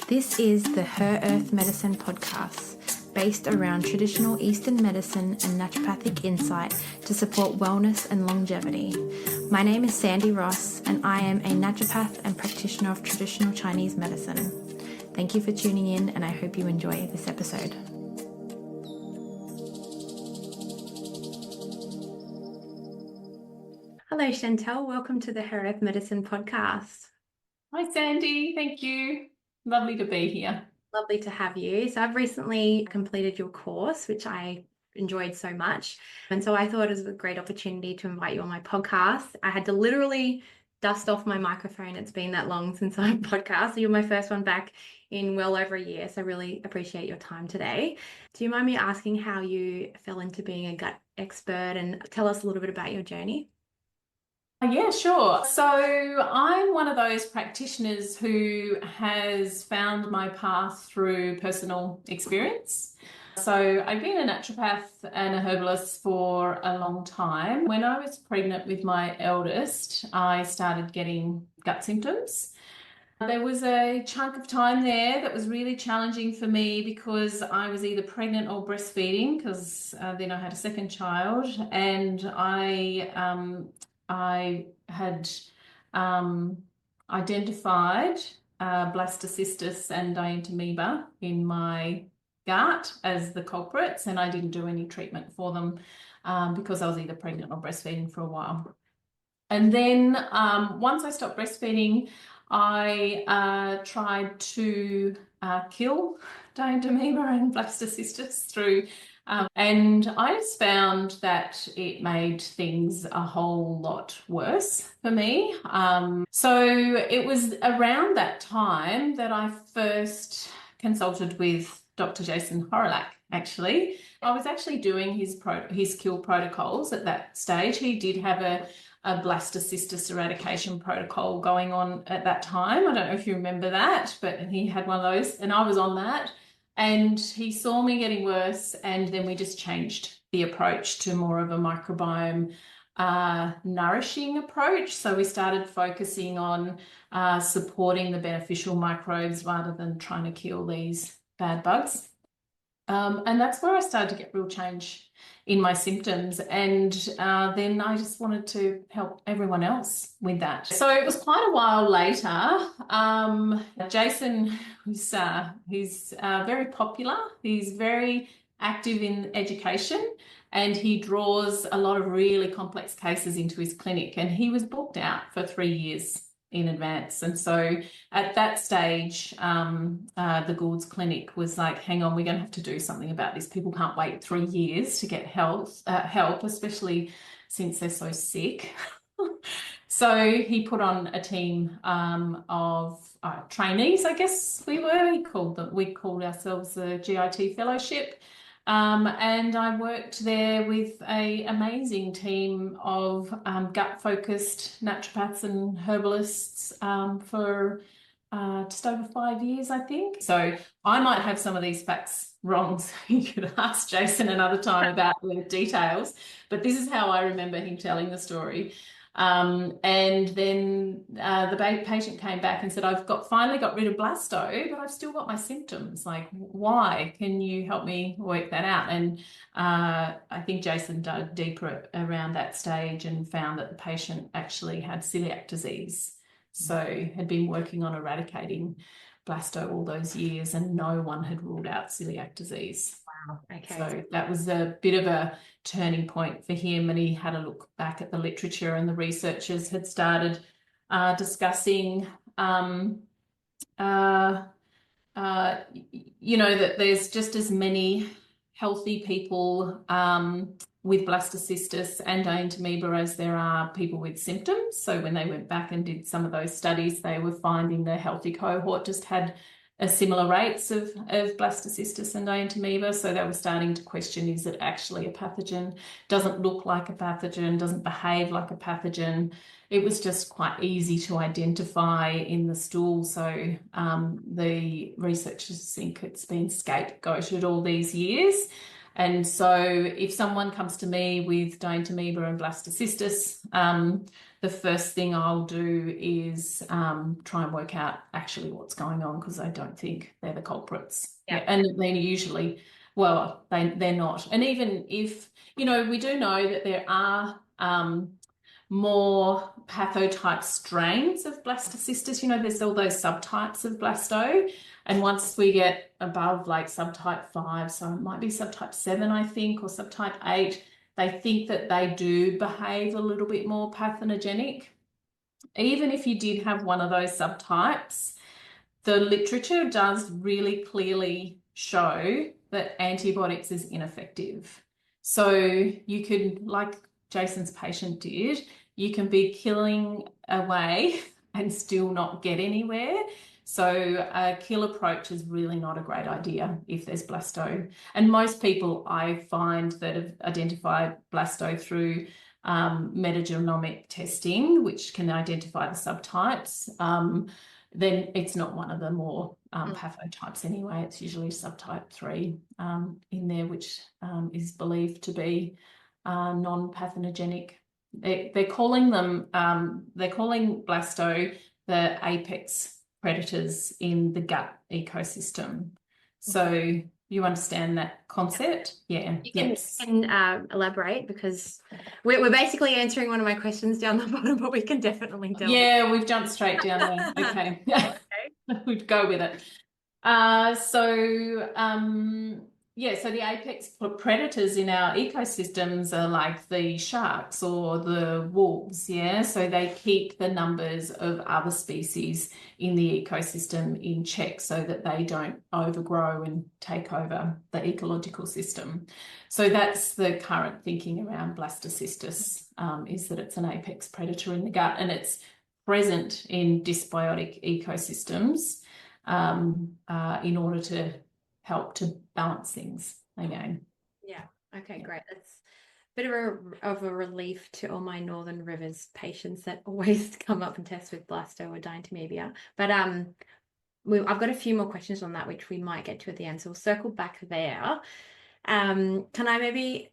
This is the Her Earth Medicine podcast, based around traditional Eastern medicine and naturopathic insight to support wellness and longevity. My name is Sandy Ross, and I am a naturopath and practitioner of traditional Chinese medicine. Thank you for tuning in, and I hope you enjoy this episode. Hello, Chantel. Welcome to the Her Earth Medicine podcast. Hi, Sandy. Thank you. Lovely to be here. Lovely to have you. So I've recently completed your course, which I enjoyed so much. And so I thought it was a great opportunity to invite you on my podcast. I had to literally dust off my microphone. It's been that long since I've podcast. So you're my first one back in well over a year. So I really appreciate your time today. Do you mind me asking how you fell into being a gut expert and tell us a little bit about your journey? Yeah, sure. So I'm one of those practitioners who has found my path through personal experience. So I've been a naturopath and a herbalist for a long time. When I was pregnant with my eldest, I started getting gut symptoms. There was a chunk of time there that was really challenging for me because I was either pregnant or breastfeeding, because then I had a second child, and I had identified Blastocystis and Dientamoeba in my gut as the culprits, and I didn't do any treatment for them because I was either pregnant or breastfeeding for a while. And then once I stopped breastfeeding, I tried to kill Dientamoeba and Blastocystis through and I just found that it made things a whole lot worse for me. So it was around that time that I first consulted with Dr. Jason Horrelak, actually. I was actually doing his kill protocols at that stage. He did have a Blastocystis eradication protocol going on at that time. I don't know if you remember that, but he had one of those, and I was on that. And he saw me getting worse, and then we just changed the approach to more of a microbiome nourishing approach. So we started focusing on supporting the beneficial microbes rather than trying to kill these bad bugs. And that's where I started to get real change in my symptoms. And then I just wanted to help everyone else with that. So it was quite a while later. Jason, he's very popular. He's very active in education, and he draws a lot of really complex cases into his clinic. And he was booked out for 3 years in advance. And so at that stage, the Gould's Clinic was like, hang on, we're going to have to do something about this. People can't wait 3 years to get help, especially since they're so sick. So he put on a team of trainees, I guess we were. We called ourselves the GIT Fellowship. And I worked there with an amazing team of gut-focused naturopaths and herbalists for just over 5 years, I think. So I might have some of these facts wrong, so you could ask Jason another time about the details, but this is how I remember him telling the story. And then the patient came back and said, I've finally got rid of blasto, but I've still got my symptoms. Like, why? Can you help me work that out? And I think Jason dug deeper around that stage and found that the patient actually had celiac disease. So had been working on eradicating blasto all those years, and no one had ruled out celiac disease. Wow. Okay. So that was a bit of a turning point for him, and he had a look back at the literature, and the researchers had started discussing, that there's just as many healthy people with blastocystis and Dientamoeba as there are people with symptoms. So when they went back and did some of those studies, they were finding the healthy cohort just had similar rates of blastocystis and Dientamoeba. So they were starting to question, is it actually a pathogen? Doesn't look like a pathogen, doesn't behave like a pathogen. It was just quite easy to identify in the stool. So the researchers think it's been scapegoated all these years. And so if someone comes to me with Dientamoeba and Blastocystis, the first thing I'll do is try and work out actually what's going on, because I don't think they're the culprits. Yeah. And they're usually, well, they're not. And even if, you know, we do know that there are more pathotype strains of Blastocystis. You know, there's all those subtypes of blasto. And once we get above like subtype 5, so it might be subtype 7, I think, or subtype 8, they think that they do behave a little bit more pathogenic. Even if you did have one of those subtypes, the literature does really clearly show that antibiotics is ineffective. So you could, like Jason's patient did, you can be killing away and still not get anywhere. So a kill approach is really not a great idea if there's blasto. And most people I find that have identified blasto through metagenomic testing, which can identify the subtypes, then it's not one of the more pathotypes anyway. It's usually subtype 3 in there, which is believed to be non-pathogenic. They're calling blasto the apex predators in the gut ecosystem. So you understand that concept? Yeah. You can elaborate, because we're basically answering one of my questions down the bottom, but we can definitely delve. Yeah, we've jumped straight down there. Okay. We'd go with it. So the apex predators in our ecosystems are like the sharks or the wolves, yeah? So they keep the numbers of other species in the ecosystem in check so that they don't overgrow and take over the ecological system. So that's the current thinking around Blastocystis, is that it's an apex predator in the gut, and it's present in dysbiotic ecosystems in order to help to balance things again. Yeah. Okay, great. That's a bit of a relief to all my Northern Rivers patients that always come up and test with blasto or Dientamoeba. But I've got a few more questions on that, which we might get to at the end. So we'll circle back there. Can I maybe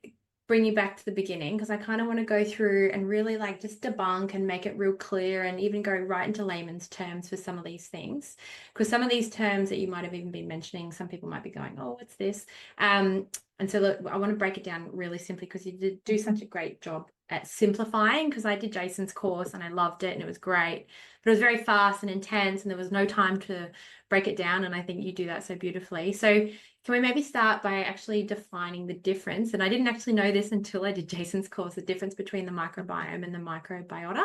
bring you back to the beginning, because I kind of want to go through and really like just debunk and make it real clear, and even go right into layman's terms for some of these things, because some of these terms that you might have even been mentioning, some people might be going, oh, what's this? And so look, I want to break it down really simply, because you did do such a great job at simplifying, because I did Jason's course and I loved it and it was great, but it was very fast and intense and there was no time to break it down, and I think you do that so beautifully. So can we maybe start by actually defining the difference? And I didn't actually know this until I did Jason's course, the difference between the microbiome and the microbiota.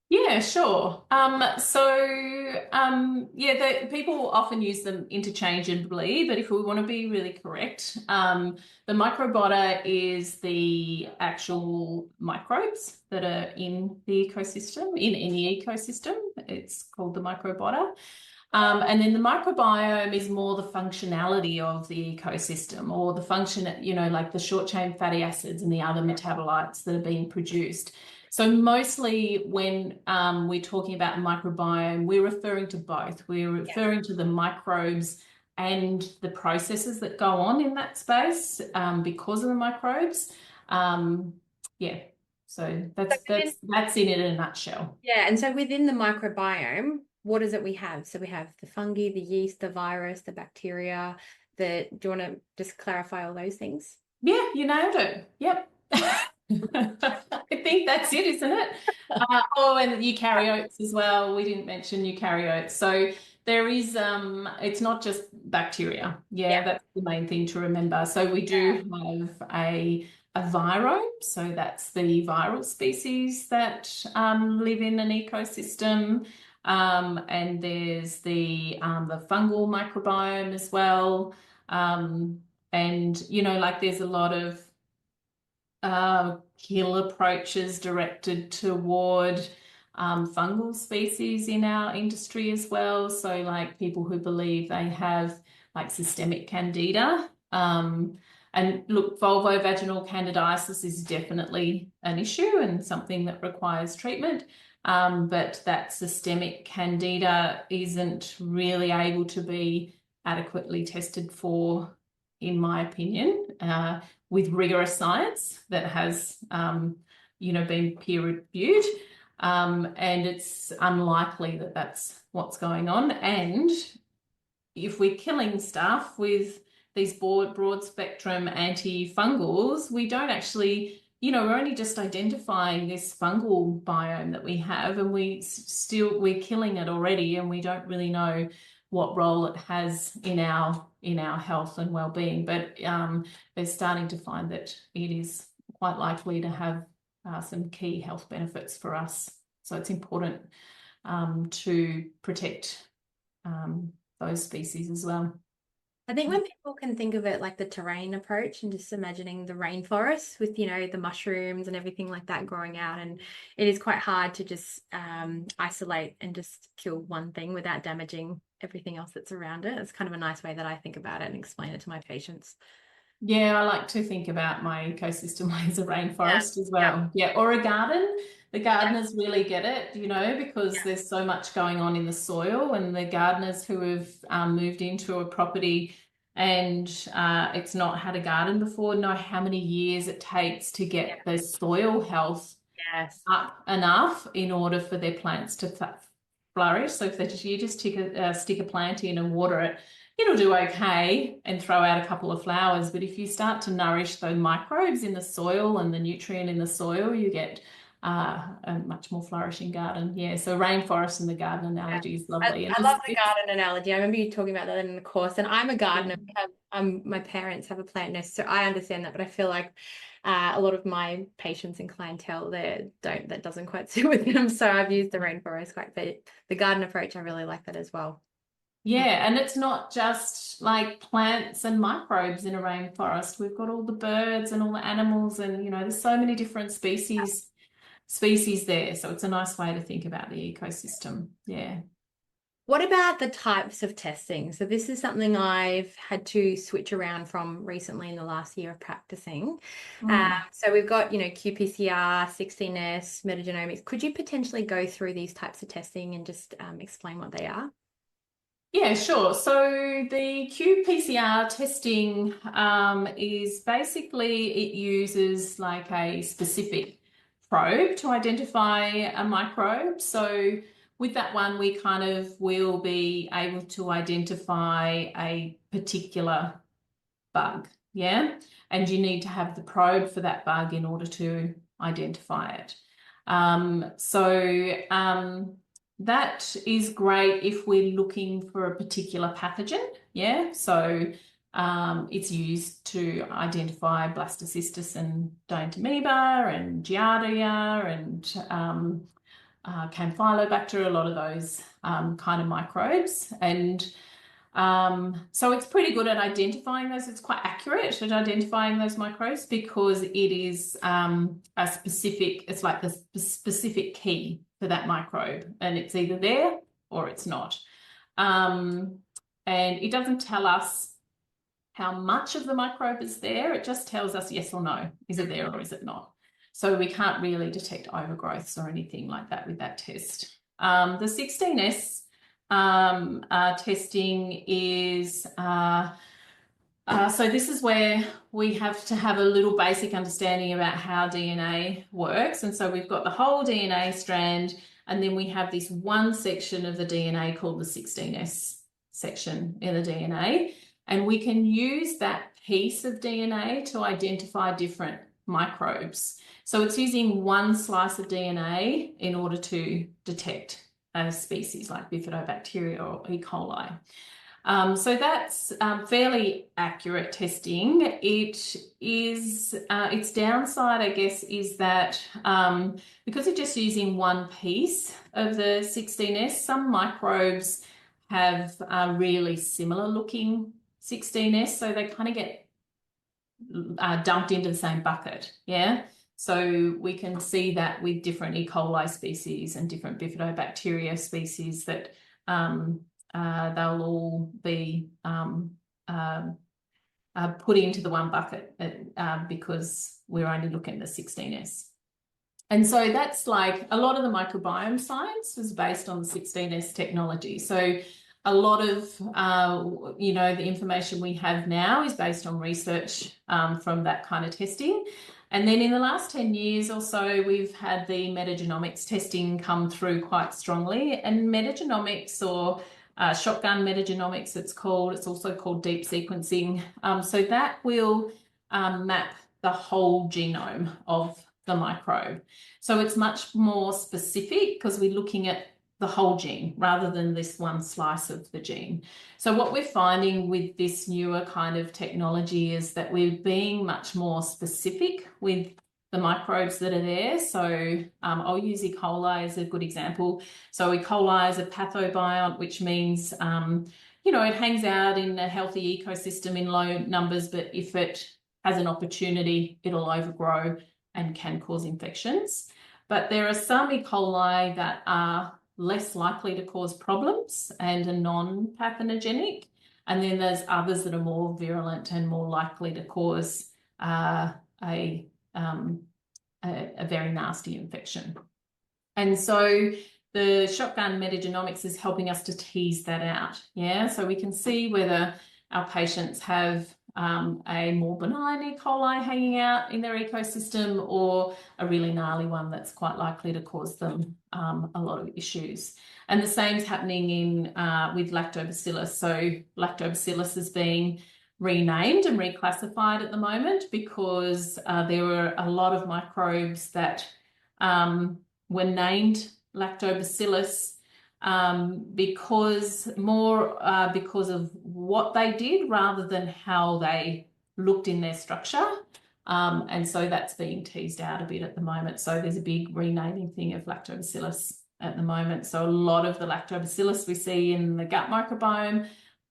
Yeah, sure. People often use them interchangeably, but if we want to be really correct, the microbiota is the actual microbes that are in the ecosystem, in any ecosystem. It's called the microbiota. And then the microbiome is more the functionality of the ecosystem, or the function, you know, like the short chain fatty acids and the other metabolites that are being produced. So mostly when we're talking about microbiome, we're referring to both. We're referring to the microbes and the processes that go on in that space because of the microbes. So that's in it in a nutshell. Yeah, and so within the microbiome, what is it we have? So we have the fungi, the yeast, the virus, the bacteria. Do you want to just clarify all those things? Yeah, you nailed it. Yep. I think that's it, isn't it? And the eukaryotes as well. We didn't mention eukaryotes. So there is, it's not just bacteria. Yeah, that's the main thing to remember. So we do have a virome. So that's the viral species that live in an ecosystem. And there's the fungal microbiome as well. And, you know, like there's a lot of kill approaches directed toward fungal species in our industry as well. So like people who believe they have like systemic candida. And look, vulvovaginal candidiasis is definitely an issue and something that requires treatment. But that systemic candida isn't really able to be adequately tested for in my opinion, with rigorous science that has, been peer reviewed. And it's unlikely that that's what's going on. And if we're killing stuff with these broad spectrum antifungals, we don't actually, we're only just identifying this fungal biome that we have, and we're killing it already, and we don't really know what role it has in our health and well-being. But they're starting to find that it is quite likely to have some key health benefits for us. So it's important to protect those species as well. I think when people can think of it like the terrain approach and just imagining the rainforest with, the mushrooms and everything like that growing out, and it is quite hard to just isolate and just kill one thing without damaging everything else that's around it. It's kind of a nice way that I think about it and explain it to my patients. Yeah, I like to think about my ecosystem as a rainforest as well. Yeah, or a garden. The gardeners really get it, because there's so much going on in the soil, and the gardeners who have moved into a property and it's not had a garden before know how many years it takes to get the soil health up enough in order for their plants to flourish. So if you just stick a plant in and water it, it'll do okay and throw out a couple of flowers. But if you start to nourish those microbes in the soil and the nutrient in the soil, you get a much more flourishing garden. Yeah, so rainforest and the garden analogy is lovely. I love the garden analogy. I remember you talking about that in the course, and I'm a gardener. My parents have a plant nest, so I understand that, but I feel like a lot of my patients and clientele that doesn't quite sit with them. So I've used the rainforest quite a bit. The garden approach, I really like that as well. Yeah, and it's not just like plants and microbes in a rainforest. We've got all the birds and all the animals, and there's so many different species there. So it's a nice way to think about the ecosystem. Yeah. What about the types of testing? So this is something I've had to switch around from recently in the last year of practicing. So we've got, qPCR, 16S, metagenomics. Could you potentially go through these types of testing and just explain what they are? Yeah, sure. So the qPCR testing is basically, it uses like a specific probe to identify a microbe. So with that one, we kind of will be able to identify a particular bug, yeah? And you need to have the probe for that bug in order to identify it. That is great if we're looking for a particular pathogen, yeah? So it's used to identify Blastocystis and Dientamoeba and Giardia and Campylobacter, a lot of those kind of microbes. And so it's pretty good at identifying those. It's quite accurate at identifying those microbes because it is it's like the specific key for that microbe, and it's either there or it's not. And it doesn't tell us how much of the microbe is there. It just tells us yes or no. Is it there or is it not? So we can't really detect overgrowths or anything like that with that test. The 16S testing is so this is where we have to have a little basic understanding about how DNA works. And so we've got the whole DNA strand, and then we have this one section of the DNA called the 16S section in the DNA. And we can use that piece of DNA to identify different microbes. So it's using one slice of DNA in order to detect a species like bifidobacteria or E. coli. So that's fairly accurate testing. It is its downside, I guess, is that because it's just using one piece of the 16S, some microbes have really similar looking 16S, so they kind of get dumped into the same bucket, yeah? So we can see that with different E. coli species and different bifidobacteria species that they'll all be put into the one bucket because we're only looking at the 16S. And so that's like a lot of the microbiome science was based on the 16S technology. So a lot of, the information we have now is based on research from that kind of testing. And then in the last 10 years or so, we've had the metagenomics testing come through quite strongly. And metagenomics, or shotgun metagenomics, it's also called deep sequencing. So that will map the whole genome of the microbe. So it's much more specific because we're looking at the whole gene rather than this one slice of the gene. So what we're finding with this newer kind of technology is that we're being much more specific with the microbes that are there. So I'll use E. coli as a good example. So E. coli is a pathobiont, which means, it hangs out in a healthy ecosystem in low numbers, but if it has an opportunity, it'll overgrow and can cause infections. But there are some E. coli that are less likely to cause problems and are non-pathogenic. And then there's others that are more virulent and more likely to cause a very nasty infection. And so the shotgun metagenomics is helping us to tease that out. Yeah, so we can see whether our patients have a more benign E. coli hanging out in their ecosystem or a really gnarly one that's quite likely to cause them a lot of issues. And the same is happening with lactobacillus. So lactobacillus is being renamed and reclassified at the moment because there were a lot of microbes that were named lactobacillus because of what they did rather than how they looked in their structure. And so that's being teased out a bit at the moment. So there's a big renaming thing of lactobacillus at the moment. So a lot of the lactobacillus we see in the gut microbiome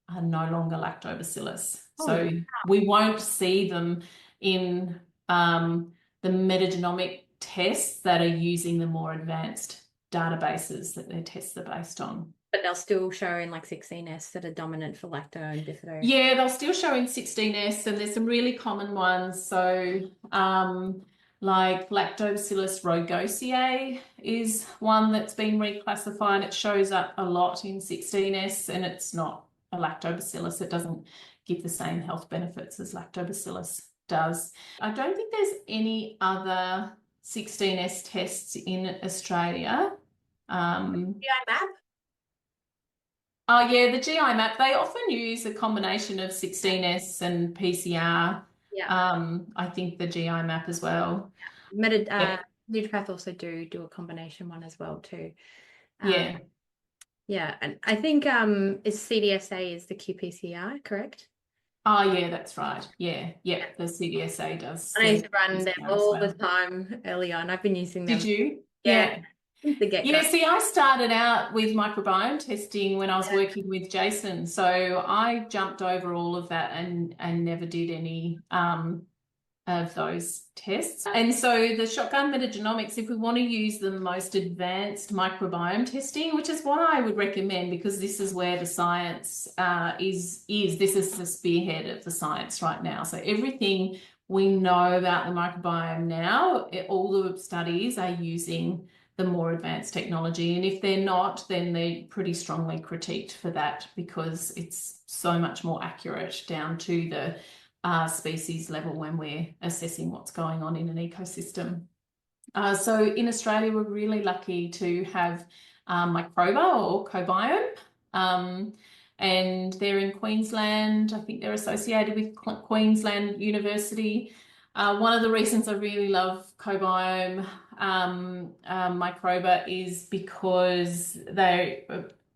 are no longer lactobacillus. So we won't see them in the metagenomic tests that are using the more advanced databases that their tests are based on. But they'll still show in like 16S that are dominant for lacto and bifido. Yeah, they'll still show in 16S, and there's some really common ones. So like Lactobacillus rugosiae is one that's been reclassified. It shows up a lot in 16S, and it's not a lactobacillus. It doesn't give the same health benefits as lactobacillus does. I don't think there's any other 16S tests in Australia. GI map? Oh yeah, the GI map, they often use a combination of 16S and PCR. Yeah. I think the GI map as well. Naturopath also do a combination one as well too. Yeah. Yeah, and I think is CDSA is the qPCR, correct? Oh yeah, that's right. Yeah, the CDSA does. I used to run them all the time early on. I've been using them. Did you? Yeah. Since the get-go. Yeah, see, I started out with microbiome testing when I was working with Jason. So I jumped over all of that and never did any of those tests. And so the shotgun metagenomics, if we want to use the most advanced microbiome testing, which is what I would recommend because this is where the science is. This is the spearhead of the science right now. So everything we know about the microbiome now, all the studies are using the more advanced technology. And if they're not, then they're pretty strongly critiqued for that because it's so much more accurate down to the species level when we're assessing what's going on in an ecosystem. So in Australia, we're really lucky to have Microba or qBiome, and they're in Queensland. I think they're associated with Queensland University. One of the reasons I really love qBiome Microba is because they,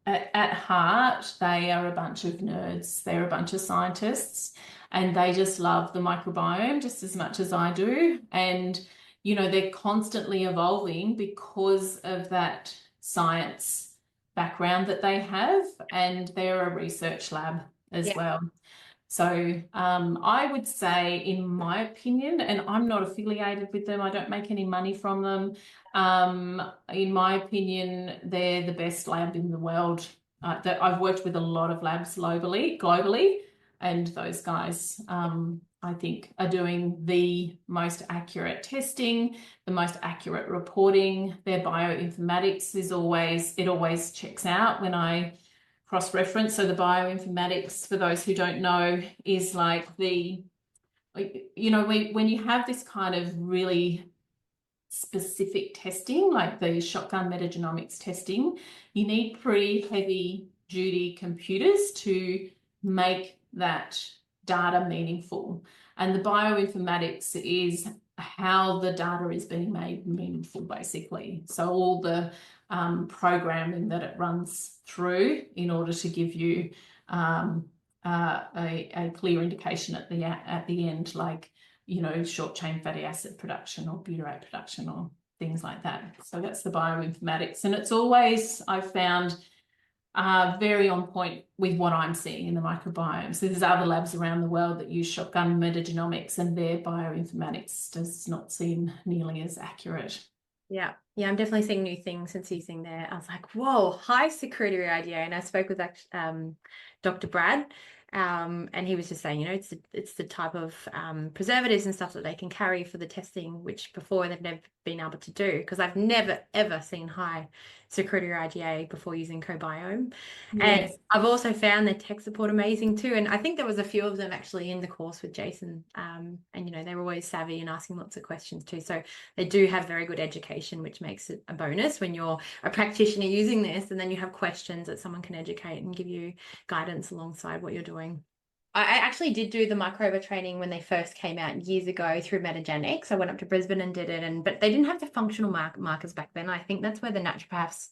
at heart, they are a bunch of nerds. They're a bunch of scientists, and they just love the microbiome just as much as I do. And, they're constantly evolving because of that science background that they have, and they're a research lab as well. So I would say, in my opinion, and I'm not affiliated with them, I don't make any money from them. In my opinion, they're the best lab in the world. That I've worked with a lot of labs globally, and those guys, I think, are doing the most accurate testing, the most accurate reporting. Their bioinformatics always checks out when I cross-reference. So the bioinformatics, for those who don't know, is like when you have this kind of really specific testing, like the shotgun metagenomics testing, you need pretty heavy duty computers to make that data meaningful. And the bioinformatics is how the data is being made meaningful, basically. So all the programming that it runs through in order to give you a clear indication at the end, like, you know, short chain fatty acid production or butyrate production or things like that. So that's the bioinformatics. And it's always, I've found, very on point with what I'm seeing in the microbiome. So there's other labs around the world that use shotgun metagenomics, and their bioinformatics does not seem nearly as accurate. Yeah, I'm definitely seeing new things since using there. I was like, whoa, high secretory IgA. And I spoke with Dr. Brad, and he was just saying, you know, it's the type of preservatives and stuff that they can carry for the testing, which before they've never been able to do, because I've never ever seen high secretory IgA before using microbiome. Yes. And I've also found their tech support amazing too. And I think there was a few of them actually in the course with Jason. And you know, they were always savvy and asking lots of questions too. So they do have very good education, which makes it a bonus when you're a practitioner using this, and then you have questions that someone can educate and give you guidance alongside what you're doing. I actually did do the microbiota training when they first came out years ago through Metagenomics. I went up to Brisbane and did it, but they didn't have the functional markers back then. I think that's where the naturopaths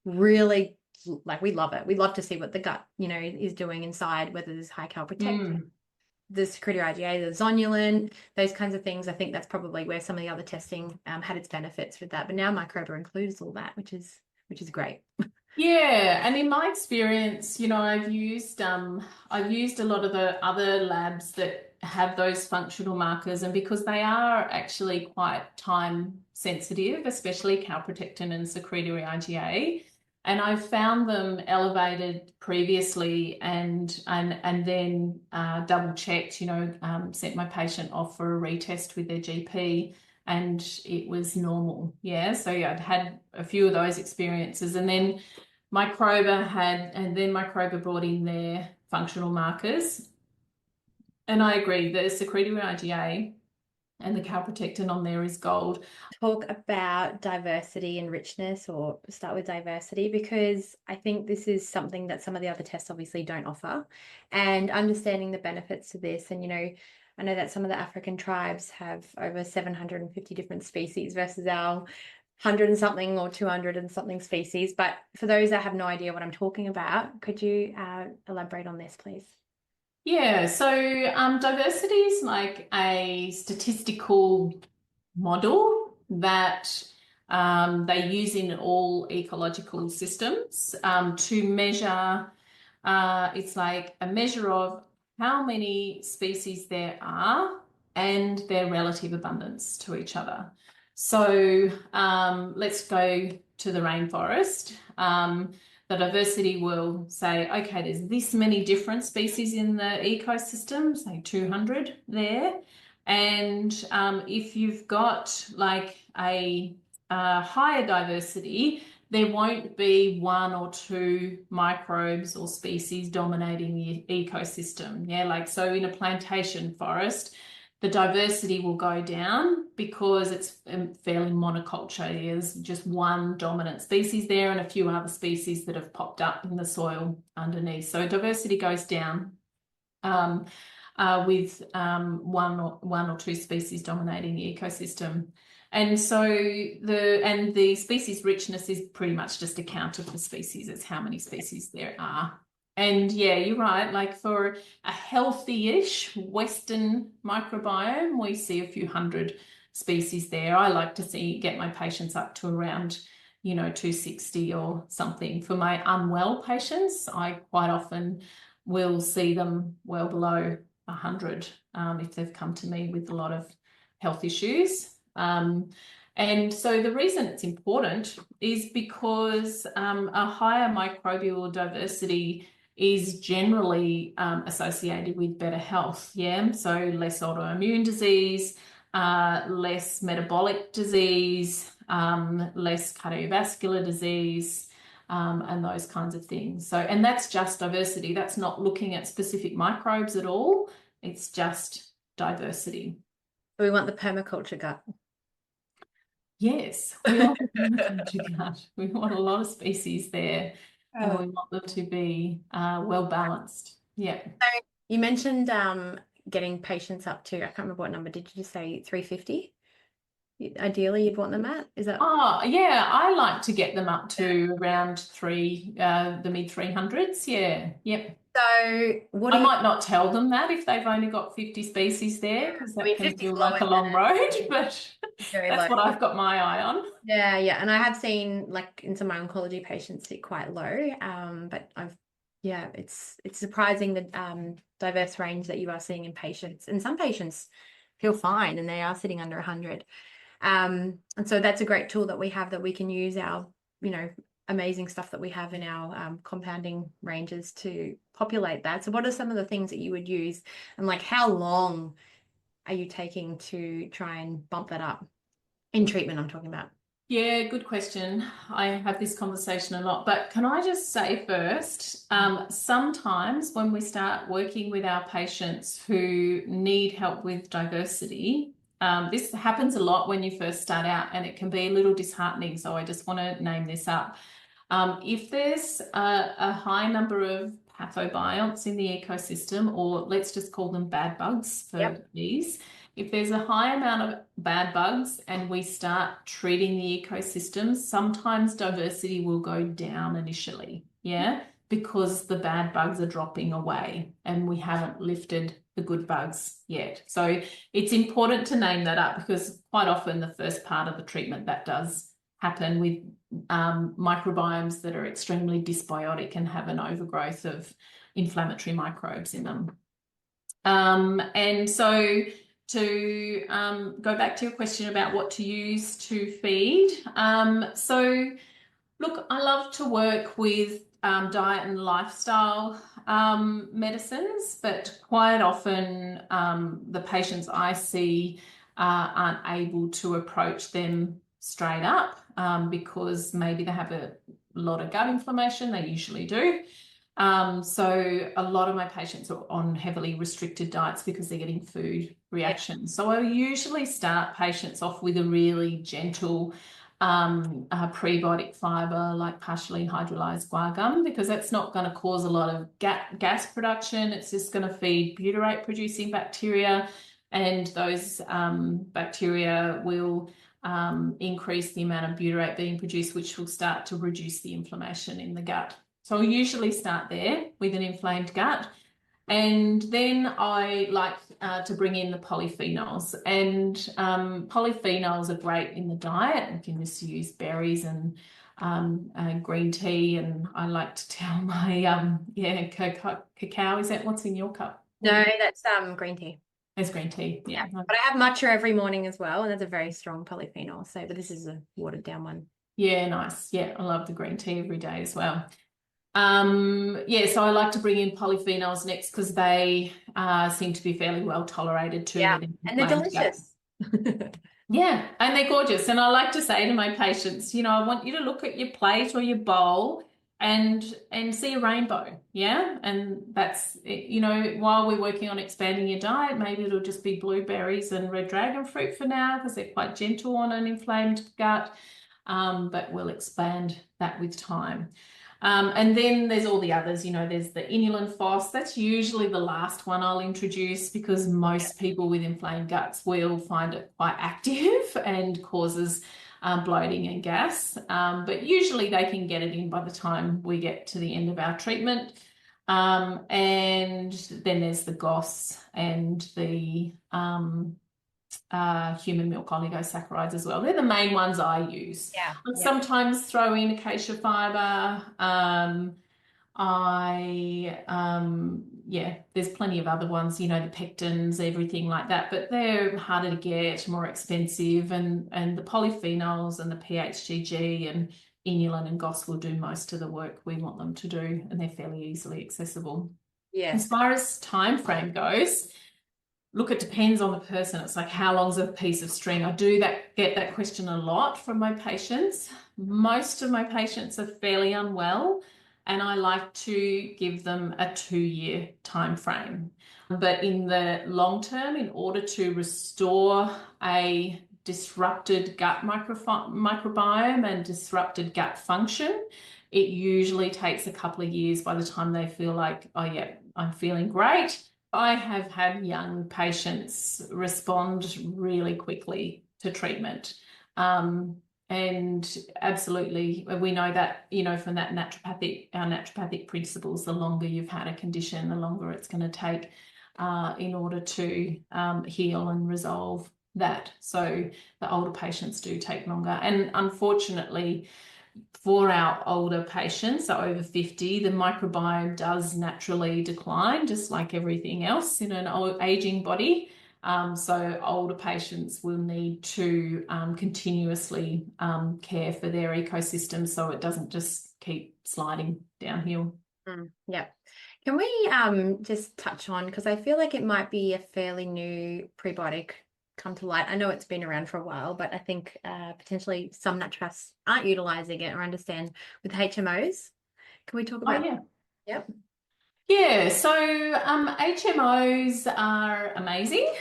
really, like, we love it. We love to see what the gut, you know, is doing inside, whether there's high cal protectant, the secretory IgA, the zonulin, those kinds of things. I think that's probably where some of the other testing had its benefits with that. But now microbiota includes all that, which is great. Yeah, and in my experience, you know, I've used a lot of the other labs that have those functional markers, and because they are actually quite time sensitive, especially calprotectin and secretory IgA, and I've found them elevated previously, and then double checked, you know, sent my patient off for a retest with their GP, and it was normal. Yeah, so yeah, I'd had a few of those experiences, and then Microba brought in their functional markers. And I agree, the secretory IgA and the calprotectin on there is gold. Talk about diversity and richness, or start with diversity, because I think this is something that some of the other tests obviously don't offer, and understanding the benefits to this. And, you know, I know that some of the African tribes have over 750 different species versus our 100 and something or 200 and something species. But for those that have no idea what I'm talking about, could you elaborate on this, please? Yeah, so diversity is like a statistical model that they use in all ecological systems to measure, it's like a measure of how many species there are and their relative abundance to each other. So let's go to the rainforest. The diversity will say, okay, there's this many different species in the ecosystem, say 200 there. And if you've got like a higher diversity, there won't be one or two microbes or species dominating the ecosystem. Yeah, like so in a plantation forest, the diversity will go down because it's fairly monoculture. There's just one dominant species there and a few other species that have popped up in the soil underneath. So diversity goes down with one or two species dominating the ecosystem. And so the species richness is pretty much just a count of the species. It's how many species there are. And yeah, you're right. Like for a healthy-ish Western microbiome, we see a few hundred species there. I like to get my patients up to around, you know, 260 or something. For my unwell patients, I quite often will see them well below 100 if they've come to me with a lot of health issues. And so the reason it's important is because a higher microbial diversity is generally associated with better health, yeah? So less autoimmune disease, less metabolic disease, less cardiovascular disease, and those kinds of things. So, and that's just diversity. That's not looking at specific microbes at all. It's just diversity. We want the permaculture gut. Yes, we want the permaculture gut. We want a lot of species there, and we want them to be well balanced. Yeah. So you mentioned getting patients up to, I can't remember what number, did you just say 350? Ideally, you'd want them at? Is that? Oh, yeah, I like to get them up to around the mid 300s. Yeah, yep. So what I might not tell them that if they've only got 50 species there, because that can feel like a long road, but that's what I've got my eye on. Yeah, and I have seen, like, in some of my oncology patients sit quite low, but it's surprising the diverse range that you are seeing in patients, and some patients feel fine and they are sitting under 100. And so that's a great tool that we have, that we can use our, amazing stuff that we have in our compounding ranges to populate that. So what are some of the things that you would use, and like how long are you taking to try and bump that up in treatment, I'm talking about? Yeah, good question. I have this conversation a lot, but can I just say first, sometimes when we start working with our patients who need help with diversity, this happens a lot when you first start out, and it can be a little disheartening. So I just want to name this up. If there's a high number of pathobionts in the ecosystem, or let's just call them bad bugs for these, if there's a high amount of bad bugs and we start treating the ecosystem, sometimes diversity will go down initially, because the bad bugs are dropping away and we haven't lifted the good bugs yet. So it's important to name that up, because quite often the first part of the treatment, that does happen with microbiomes that are extremely dysbiotic and have an overgrowth of inflammatory microbes in them. And so to go back to your question about what to use to feed. So look, I love to work with diet and lifestyle medicines, but quite often the patients I see aren't able to approach them straight up because maybe they have a lot of gut inflammation. They usually do. So a lot of my patients are on heavily restricted diets because they're getting food reactions. So I usually start patients off with a really gentle prebiotic fiber, like partially hydrolyzed guar gum, because that's not going to cause a lot of gas production. It's just going to feed butyrate producing bacteria, and those bacteria will increase the amount of butyrate being produced, which will start to reduce the inflammation in the gut. So I'll usually start there with an inflamed gut. And then I like to bring in the polyphenols. And polyphenols are great in the diet. You can just use berries and green tea. And I like to tell my, cacao. Is that what's in your cup? No, that's green tea. It's green tea, yeah. But I have matcha every morning as well, and that's a very strong polyphenol. So, but this is a watered down one. Yeah, nice. Yeah, I love the green tea every day as well. So I like to bring in polyphenols next because they seem to be fairly well tolerated too. Yeah, and they're delicious. Yeah, and they're gorgeous. And I like to say to my patients, I want you to look at your plate or your bowl and see a rainbow. Yeah, and that's, while we're working on expanding your diet, maybe it'll just be blueberries and red dragon fruit for now because they're quite gentle on an inflamed gut, but we'll expand that with time. And then there's all the others, there's the inulin phos. That's usually the last one I'll introduce because most people with inflamed guts will find it quite active and causes bloating and gas. But usually they can get it in by the time we get to the end of our treatment. And then there's the GOS and the human milk oligosaccharides as well. They're the main ones I use. I sometimes throw in acacia fiber. There's plenty of other ones, the pectins, everything like that, but they're harder to get, more expensive, and the polyphenols and the PHGG and inulin and GOS will do most of the work we want them to do, and they're fairly easily accessible. As far as time frame goes, look, it depends on the person. It's like, how long's a piece of string? I do get that question a lot from my patients. Most of my patients are fairly unwell, and I like to give them a 2-year time frame. But in the long term, in order to restore a disrupted gut microbiome and disrupted gut function, it usually takes a couple of years by the time they feel like, oh yeah, I'm feeling great. I have had young patients respond really quickly to treatment. And absolutely, we know that, from that our naturopathic principles, the longer you've had a condition, the longer it's going to take in order to heal and resolve that. So the older patients do take longer. And unfortunately, for our older patients, so over 50, the microbiome does naturally decline, just like everything else in an aging body. So older patients will need to continuously care for their ecosystem so it doesn't just keep sliding downhill. Yeah. Can we just touch on, because I feel like it might be a fairly new prebiotic come to light. I know it's been around for a while, but I think potentially some naturopaths aren't utilizing it or understand with HMOs. Can we talk about? Oh, yeah. Yep. Yeah, so HMOs are amazing.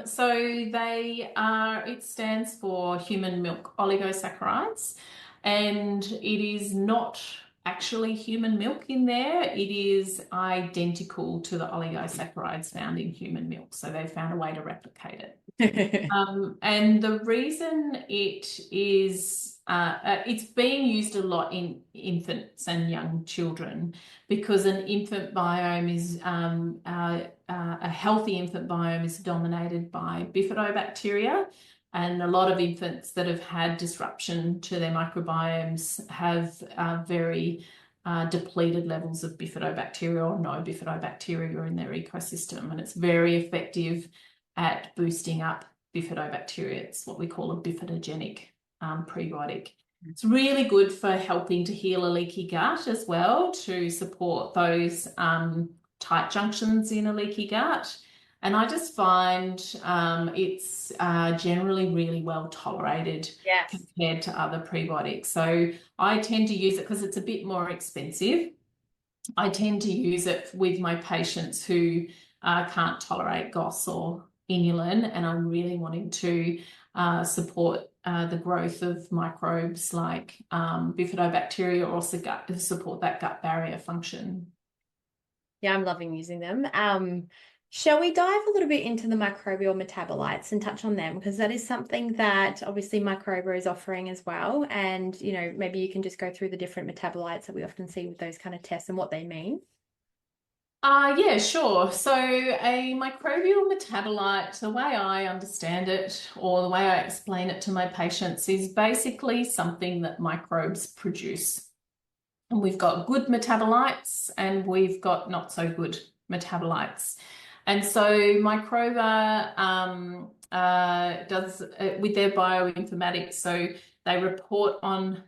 So it stands for human milk oligosaccharides, and it is not actually human milk in there. It is identical to the oligosaccharides found in human milk. So they found a way to replicate it. And the reason it's being used a lot in infants and young children, because an infant biome is a healthy infant biome is dominated by bifidobacteria, and a lot of infants that have had disruption to their microbiomes have very depleted levels of bifidobacteria or no bifidobacteria in their ecosystem, and it's very effective at boosting up bifidobacteria. It's what we call a bifidogenic prebiotic. It's really good for helping to heal a leaky gut as well, to support those tight junctions in a leaky gut. And I just find it's generally really well tolerated compared to other prebiotics. So I tend to use it because it's a bit more expensive. I tend to use it with my patients who can't tolerate GOS or inulin, and I'm really wanting to support the growth of microbes like bifidobacteria, or also support that gut barrier function. Yeah, I'm loving using them. Shall we dive a little bit into the microbial metabolites and touch on them? Because that is something that obviously Microba is offering as well. And, maybe you can just go through the different metabolites that we often see with those kind of tests and what they mean. Yeah, sure. So a microbial metabolite, the way I understand it, or the way I explain it to my patients, is basically something that microbes produce. And we've got good metabolites and we've got not so good metabolites. And so Microba does with their bioinformatics, so they report on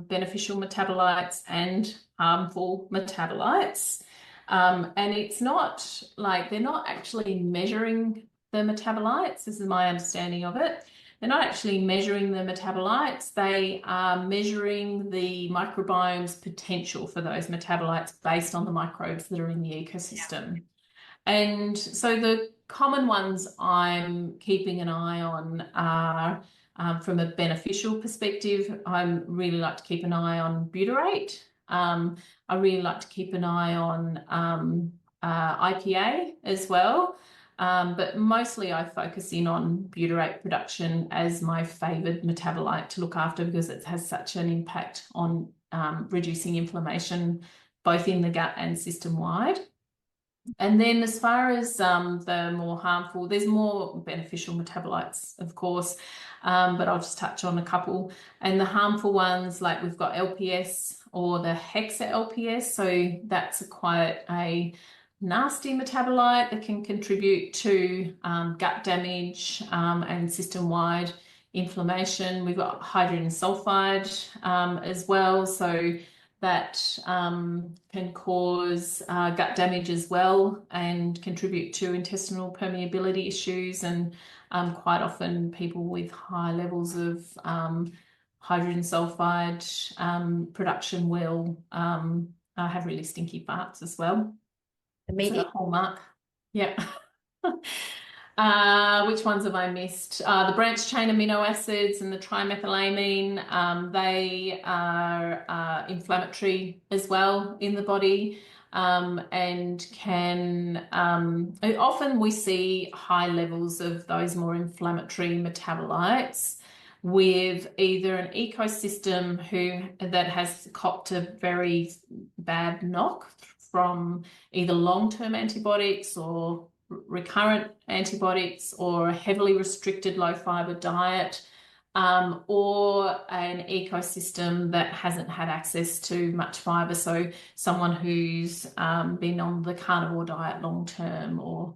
beneficial metabolites and harmful metabolites. And it's not like they're not actually measuring the metabolites, this is my understanding of it. They're not actually measuring the metabolites, they are measuring the microbiome's potential for those metabolites based on the microbes that are in the ecosystem. Yeah. And so the common ones I'm keeping an eye on are, from a beneficial perspective, I really like to keep an eye on butyrate. I really like to keep an eye on IPA as well. But mostly I focus in on butyrate production as my favoured metabolite to look after, because it has such an impact on reducing inflammation both in the gut and system-wide. And then as far as the more harmful, there's more beneficial metabolites, of course, but I'll just touch on a couple. And the harmful ones, like we've got LPS or the Hexa-LPS, so that's quite a nasty metabolite that can contribute to gut damage and system-wide inflammation. We've got hydrogen sulfide as well, so that can cause gut damage as well and contribute to intestinal permeability issues. And quite often people with high levels of hydrogen sulfide production will have really stinky farts as well. Maybe. So a hallmark. Yep. Which ones have I missed? The branched chain amino acids and the trimethylamine, they are inflammatory as well in the body, and can often we see high levels of those more inflammatory metabolites with either an ecosystem that has copped a very bad knock from either long-term antibiotics or recurrent antibiotics or a heavily restricted low-fiber diet, or an ecosystem that hasn't had access to much fiber. So someone who's been on the carnivore diet long-term or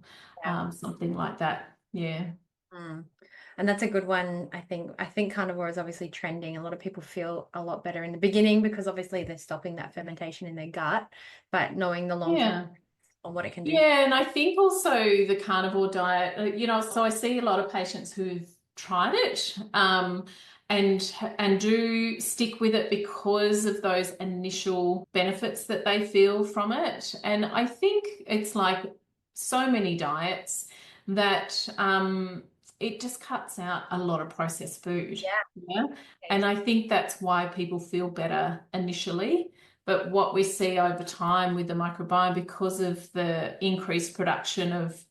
something like that. Yeah. Mm. And that's a good one. I think carnivore is obviously trending. A lot of people feel a lot better in the beginning because obviously they're stopping that fermentation in their gut, but knowing the long term on what it can do. Yeah, and I think also the carnivore diet, so I see a lot of patients who've tried it, and do stick with it because of those initial benefits that they feel from it. And I think it's like so many diets that it just cuts out a lot of processed food. Yeah. And I think that's why people feel better initially. But what we see over time with the microbiome, because of the increased production of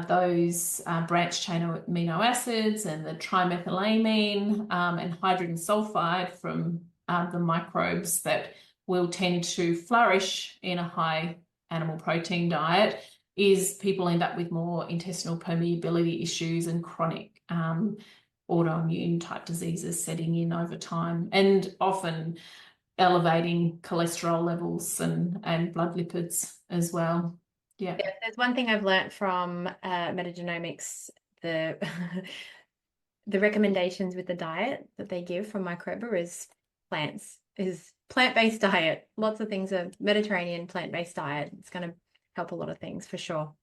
those branched chain amino acids and the trimethylamine and hydrogen sulfide from the microbes that will tend to flourish in a high animal protein diet, is people end up with more intestinal permeability issues and chronic autoimmune type diseases setting in over time, and often elevating cholesterol levels and blood lipids as well. Yeah. There's one thing I've learned from metagenomics, the the recommendations with the diet that they give from Microba is plant-based diet. Lots of things are Mediterranean plant-based diet. It's going to help a lot of things for sure.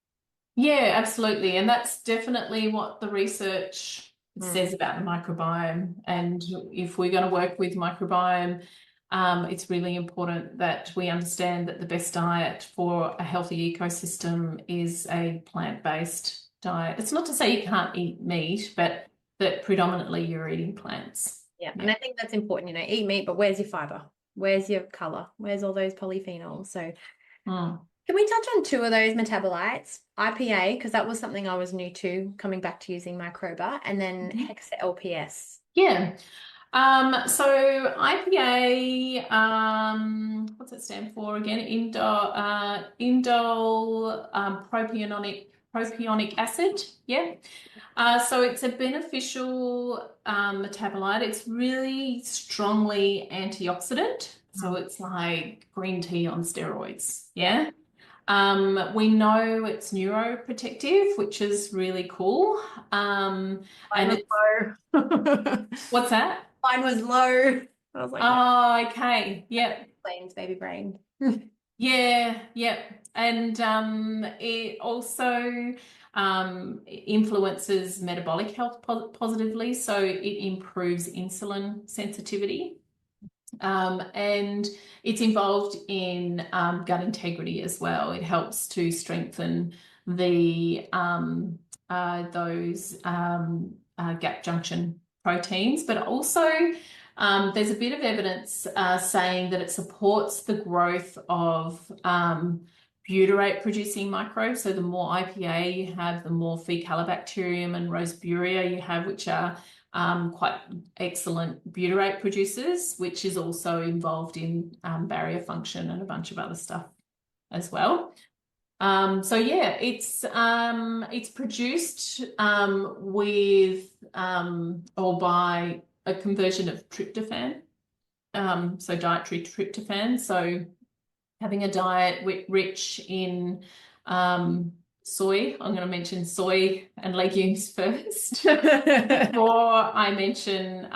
Yeah, absolutely. And that's definitely what the research says about the microbiome. And if we're going to work with microbiome, it's really important that we understand that the best diet for a healthy ecosystem is a plant-based diet. It's not to say you can't eat meat, but that predominantly you're eating plants. Yeah. And I think that's important, eat meat, but where's your fiber? Where's your color? Where's all those polyphenols? So can we touch on two of those metabolites? IPA, because that was something I was new to coming back to using Microba, and then Hexa-LPS. Yeah. So IPA, what's it stand for again? Indole propionic acid. Yeah. So it's a beneficial metabolite. It's really strongly antioxidant. So it's like green tea on steroids. Yeah. We know it's neuroprotective, which is really cool. And it's low. What's that? Mine was low. I was like, oh, okay. Yep. Plains baby brain. Yeah, yep. And it also influences metabolic health positively. So it improves insulin sensitivity. And it's involved in gut integrity as well. It helps to strengthen the those gap junction proteins, but also there's a bit of evidence saying that it supports the growth of butyrate producing microbes. So the more IPA you have, the more Faecalibacterium and Roseburia you have, which are quite excellent butyrate producers, which is also involved in barrier function and a bunch of other stuff as well. So yeah, it's produced with or by a conversion of tryptophan, so dietary tryptophan. So having a diet rich in soy. I'm going to mention soy and legumes first before I mention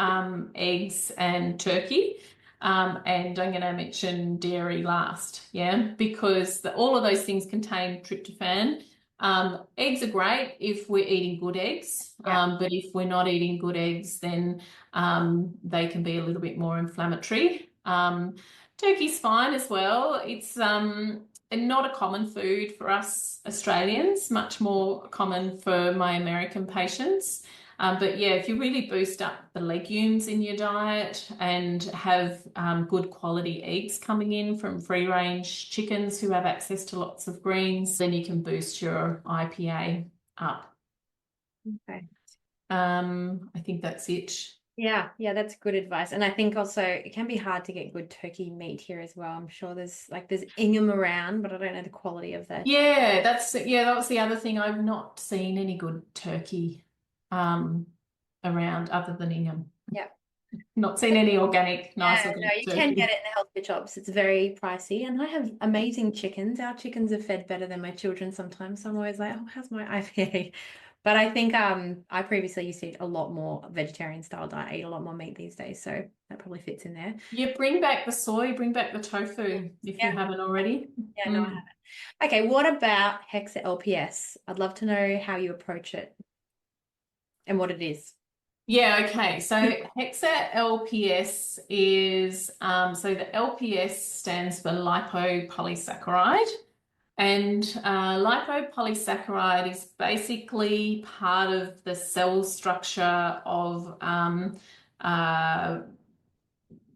eggs and turkey. And I'm going to mention dairy last, yeah, because all of those things contain tryptophan. Eggs are great if we're eating good eggs, but if we're not eating good eggs, then they can be a little bit more inflammatory. Turkey's fine as well. It's not a common food for us Australians, much more common for my American patients. But yeah, if you really boost up the legumes in your diet and have good quality eggs coming in from free range chickens who have access to lots of greens, then you can boost your IPA up. Okay. I think that's it. Yeah, that's good advice. And I think also it can be hard to get good turkey meat here as well. I'm sure there's Ingham around, but I don't know the quality of that. Yeah, that was the other thing. I've not seen any good turkey around other than Ingham. Yeah. Not seen any organic, nice Yeah, no, organic you can turkey. get it in the health food shops. It's very pricey. And I have amazing chickens. Our chickens are fed better than my children sometimes. So I'm always like, oh, how's my IPA? But I think I previously used to eat a lot more vegetarian style diet. I eat a lot more meat these days. So that probably fits in there. Yeah, bring back the soy, bring back the tofu if you Yeah. haven't already. Yeah, no, I haven't. Okay, what about Hexa-LPS? I'd love to know how you approach it and what it is. Yeah, okay. So Hexa-LPS is, so the LPS stands for lipopolysaccharide. And lipopolysaccharide is basically part of the cell structure of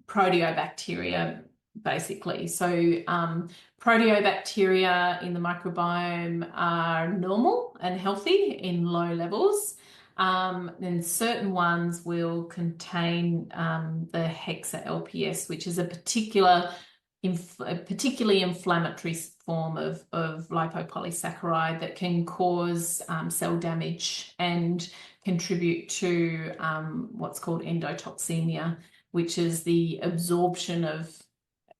proteobacteria, basically. So proteobacteria in the microbiome are normal and healthy in low levels. And certain ones will contain the Hexa-LPS, which is a particularly inflammatory form of lipopolysaccharide that can cause cell damage and contribute to what's called endotoxemia, which is the absorption of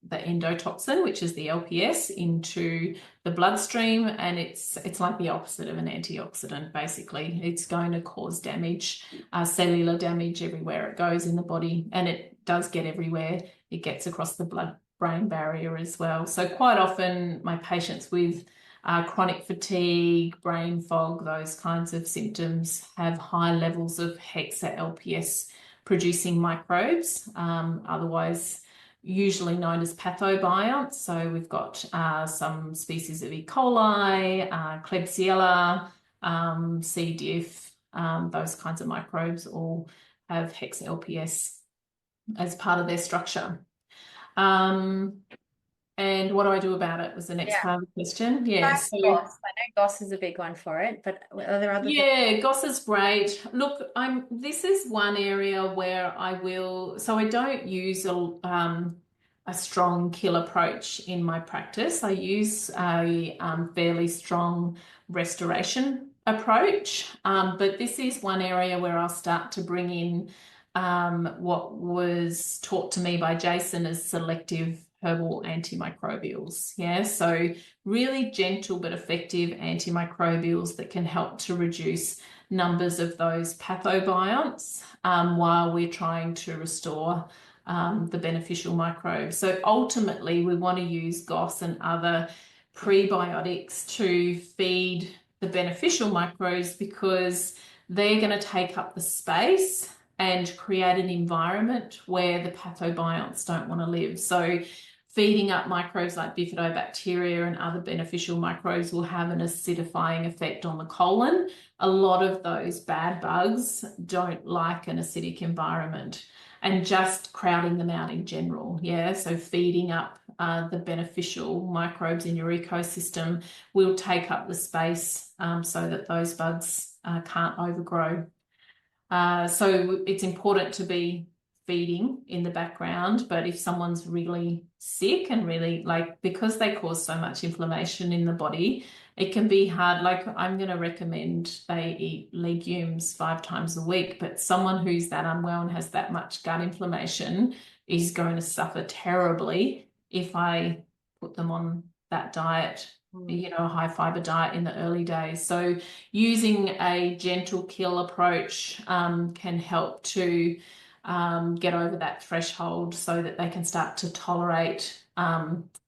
the endotoxin, which is the LPS, into the bloodstream, and it's like the opposite of an antioxidant. Basically, it's going to cause damage, cellular damage everywhere it goes in the body, and it does get everywhere. It gets across the blood-brain barrier as well. So quite often, my patients with chronic fatigue, brain fog, those kinds of symptoms have high levels of Hexa-LPS producing microbes, otherwise usually known as pathobionts. So we've got some species of E. coli, Klebsiella, C. diff, those kinds of microbes all have Hexa-LPS as part of their structure. And what do I do about it was the next part of the question. Yeah, so GOS. I know GOS is a big one for it, but are there other things? yeah, GOS is great. Look, this is one area where I don't use a strong kill approach in my practice. I use a fairly strong restoration approach, but this is one area where I'll start to bring in what was taught to me by Jason as selective herbal antimicrobials. Yeah, so really gentle but effective antimicrobials that can help to reduce numbers of those pathobionts while we're trying to restore the beneficial microbes. So ultimately, we want to use GOS and other prebiotics to feed the beneficial microbes because they're going to take up the space and create an environment where the pathobionts don't want to live. So feeding up microbes like bifidobacteria and other beneficial microbes will have an acidifying effect on the colon. A lot of those bad bugs don't like an acidic environment, and just crowding them out in general. Yeah, so feeding up the beneficial microbes in your ecosystem will take up the space so that those bugs can't overgrow. So it's important to be feeding in the background, but if someone's really sick and really because they cause so much inflammation in the body, it can be hard. Like I'm going to recommend they eat legumes 5 times a week, but someone who's that unwell and has that much gut inflammation is going to suffer terribly if I put them on that diet, a high fiber diet in the early days. So using a gentle kill approach can help to get over that threshold so that they can start to tolerate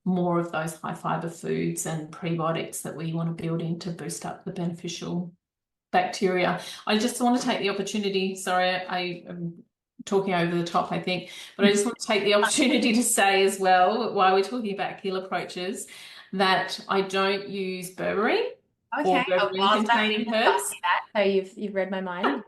more of those high fiber foods and prebiotics that we want to build in to boost up the beneficial bacteria. I just want to take the opportunity, sorry, I am talking over the top, I think, but I just want to take the opportunity to say as well, while we're talking about kill approaches, that I don't use berberine or Okay. Oh, berberine I was about to containing ask herbs. you that. So you've read my mind.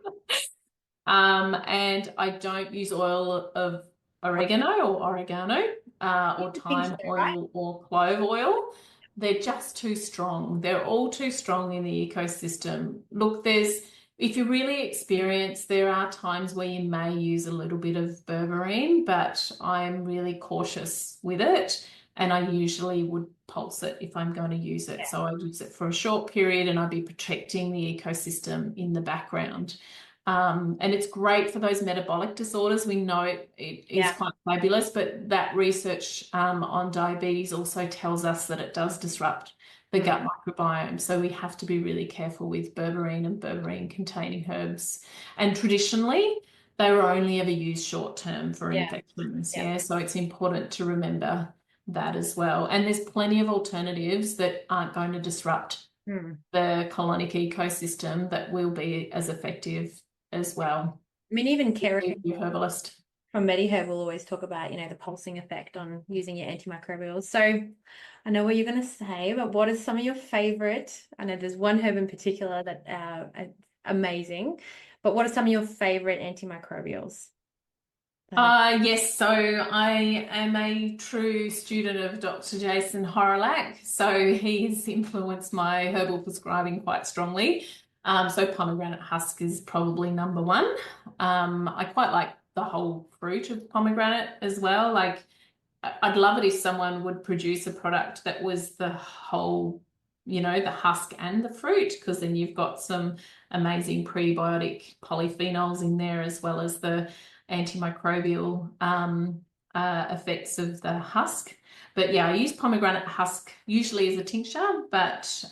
And I don't use oil of oregano or thyme Tincture, right? oil or clove oil. They're just too strong. They're all too strong in the ecosystem. Look, if you're really experienced, there are times where you may use a little bit of berberine, but I'm really cautious with it. And I usually would pulse it if I'm going to use it. Yeah. So I use it for a short period and I'd be protecting the ecosystem in the background. And it's great for those metabolic disorders. We know it is Yeah. quite fabulous, but that research on diabetes also tells us that it does disrupt the gut microbiome. So we have to be really careful with berberine and berberine containing herbs. And traditionally, they were only ever used short term for Yeah. infections. Yeah. Yeah. So it's important to remember that as well. And there's plenty of alternatives that aren't going to disrupt the colonic ecosystem that will be as effective as well. I mean, even Your herbalist. from MediHerb will always talk about, the pulsing effect on using your antimicrobials. So I know what you're going to say, but what is some of your favorite? I know there's one herb in particular that are amazing, but what are some of your favorite antimicrobials? Yes, so I am a true student of Dr. Jason Horrocks, so he's influenced my herbal prescribing quite strongly. So pomegranate husk is probably number one. I quite like the whole fruit of pomegranate as well. Like, I'd love it if someone would produce a product that was the whole, the husk and the fruit, because then you've got some amazing prebiotic polyphenols in there, as well as the antimicrobial effects of the husk. But yeah, I use pomegranate husk usually as a tincture, but